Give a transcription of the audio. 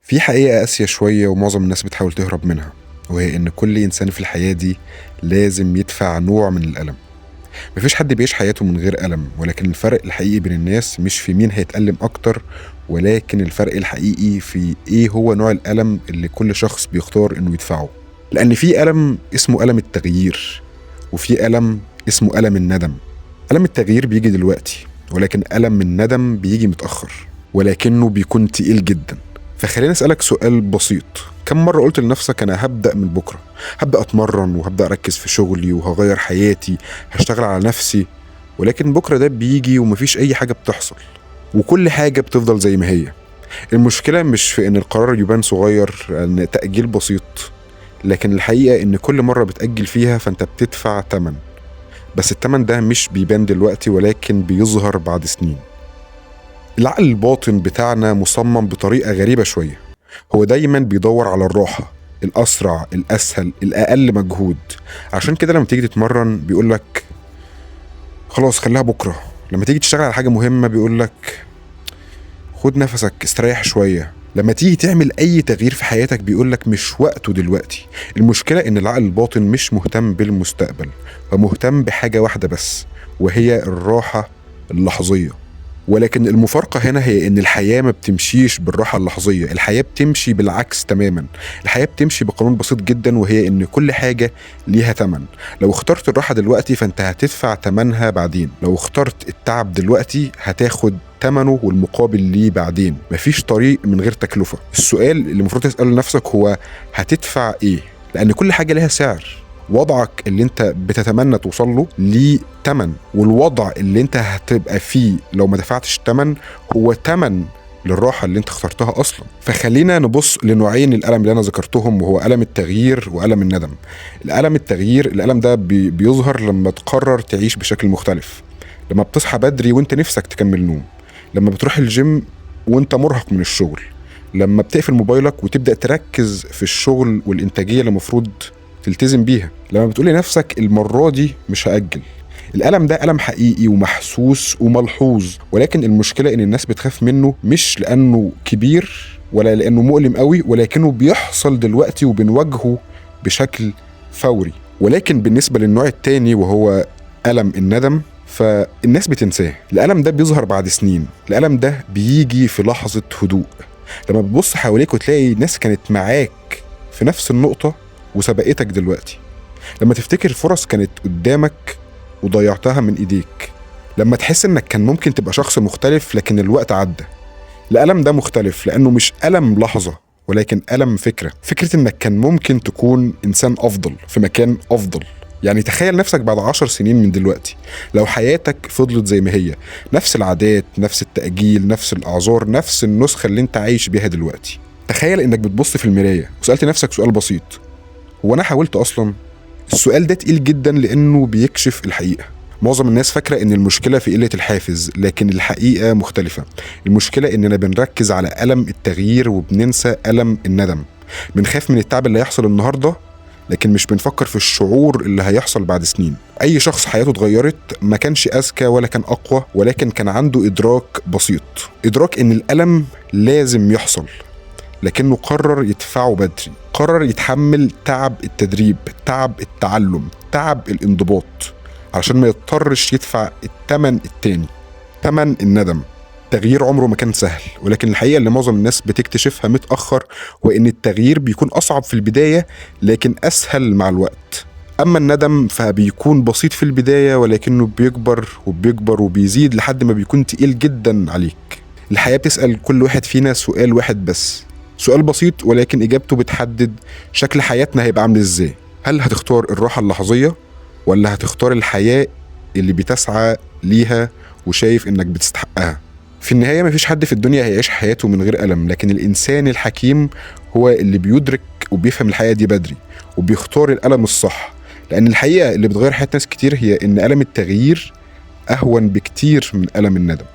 في حقيقة قاسية شوية ومعظم الناس بتحاول تهرب منها، وهي إن كل إنسان في الحياة دي لازم يدفع نوع من الألم. مفيش حد بيعيش حياته من غير ألم، ولكن الفرق الحقيقي بين الناس مش في مين هيتألم أكتر، ولكن الفرق الحقيقي في إيه هو نوع الألم اللي كل شخص بيختار إنه يدفعه. لأن في ألم اسمه ألم التغيير، وفي ألم اسمه ألم الندم. ألم التغيير بيجي دلوقتي، ولكن ألم الندم بيجي متأخر، ولكنه بيكون تقيل جدا. فخليني أسألك سؤال بسيط: كم مرة قلت لنفسك أنا هبدأ من بكرة، هبدأ أتمرن وهبدأ أركز في شغلي وهغير حياتي، هشتغل على نفسي، ولكن بكرة ده بيجي ومفيش أي حاجة بتحصل، وكل حاجة بتفضل زي ما هي. المشكلة مش في إن القرار يبان صغير، إن تأجيل بسيط، لكن الحقيقة إن كل مرة بتأجل فيها فأنت بتدفع تمن، بس التمن ده مش بيبان دلوقتي ولكن بيظهر بعد سنين. العقل الباطن بتاعنا مصمم بطريقة غريبة شوية، هو دايما بيدور على الراحة، الأسرع، الأسهل، الأقل مجهود. عشان كده لما تيجي تتمرن بيقولك خلاص خليها بكرة، لما تيجي تشتغل على حاجة مهمة بيقولك خد نفسك استريح شوية، لما تيجي تعمل أي تغيير في حياتك بيقولك مش وقته دلوقتي. المشكلة إن العقل الباطن مش مهتم بالمستقبل، هو مهتم بحاجة واحدة بس، وهي الراحة اللحظية. ولكن المفارقة هنا هي إن الحياة ما بتمشيش بالراحة اللحظية، الحياة بتمشي بالعكس تماما. الحياة بتمشي بقانون بسيط جدا، وهي إن كل حاجة ليها تمن. لو اخترت الراحة دلوقتي فأنت هتدفع تمنها بعدين، لو اخترت التعب دلوقتي هتاخد تمنه والمقابل ليه بعدين. مفيش طريق من غير تكلفة. السؤال اللي المفروض تسأله لنفسك هو هتدفع إيه؟ لأن كل حاجة ليها سعر. وضعك اللي انت بتتمنى توصل له ليه تمن، والوضع اللي انت هتبقى فيه لو ما دفعتش تمن هو تمن للراحة اللي انت اخترتها اصلا. فخلينا نبص لنوعين الألم اللي انا ذكرتهم، وهو ألم التغيير وألم الندم. الألم التغيير، الألم ده بيظهر لما تقرر تعيش بشكل مختلف، لما بتصحى بدري وانت نفسك تكمل نوم، لما بتروح الجيم وانت مرهق من الشغل، لما بتقفل موبايلك وتبدأ تركز في الشغل والإنتاجية اللي المفروض تلتزم بيها، لما بتقولي نفسك المرة دي مش هأجل. الألم ده ألم حقيقي ومحسوس وملحوظ، ولكن المشكلة إن الناس بتخاف منه، مش لأنه كبير ولا لأنه مؤلم قوي، ولكنه بيحصل دلوقتي وبنواجهه بشكل فوري. ولكن بالنسبة للنوع التاني وهو ألم الندم، فالناس بتنساه. الألم ده بيظهر بعد سنين، الألم ده بيجي في لحظة هدوء، لما بتبص حواليك وتلاقي ناس كانت معاك في نفس النقطة وسبقتك دلوقتي، لما تفتكر فرص كانت قدامك وضيعتها من ايديك، لما تحس انك كان ممكن تبقى شخص مختلف لكن الوقت عدى. الألم ده مختلف لأنه مش ألم لحظة، ولكن ألم فكرة انك كان ممكن تكون إنسان أفضل في مكان أفضل. يعني تخيل نفسك بعد 10 سنين من دلوقتي، لو حياتك فضلت زي ما هي، نفس العادات، نفس التأجيل، نفس الأعذار، نفس النسخة اللي انت عايش بيها دلوقتي. تخيل انك بتبص في المراية وسألت نفسك سؤال بسيط: هو أنا حاولت أصلا؟ السؤال ده تقيل جدا لأنه بيكشف الحقيقة. معظم الناس فاكرة إن المشكلة في قلة الحافز، لكن الحقيقة مختلفة. المشكلة إننا بنركز على ألم التغيير وبننسى ألم الندم. بنخاف من التعب اللي هيحصل النهاردة، لكن مش بنفكر في الشعور اللي هيحصل بعد سنين. أي شخص حياته اتغيرت ما كانش أذكى ولا كان أقوى، ولكن كان عنده إدراك بسيط، إدراك إن الألم لازم يحصل، لكنه قرر يدفعه بدري، قرر يتحمل تعب التدريب، تعب التعلم، تعب الانضباط، علشان ما يضطرش يدفع التمن التاني، تمن الندم. التغيير عمره ما كان سهل، ولكن الحقيقة اللي معظم الناس بتكتشفها متأخر هو إن التغيير بيكون أصعب في البداية لكن أسهل مع الوقت. أما الندم فبيكون بسيط في البداية، ولكنه بيكبر وبيكبر وبيزيد لحد ما بيكون تقيل جدا عليك. الحياة بتسأل كل واحد فينا سؤال واحد بس، سؤال بسيط ولكن إجابته بتحدد شكل حياتنا هيبقى عامل إزاي. هل هتختار الراحة اللحظية، ولا هتختار الحياة اللي بتسعى ليها وشايف إنك بتستحقها؟ في النهاية مفيش حد في الدنيا هيعيش حياته من غير ألم، لكن الإنسان الحكيم هو اللي بيدرك وبيفهم الحياة دي بدري وبيختار الألم الصح. لأن الحقيقة اللي بتغير حياة ناس كتير هي إن ألم التغيير أهون بكتير من ألم الندم.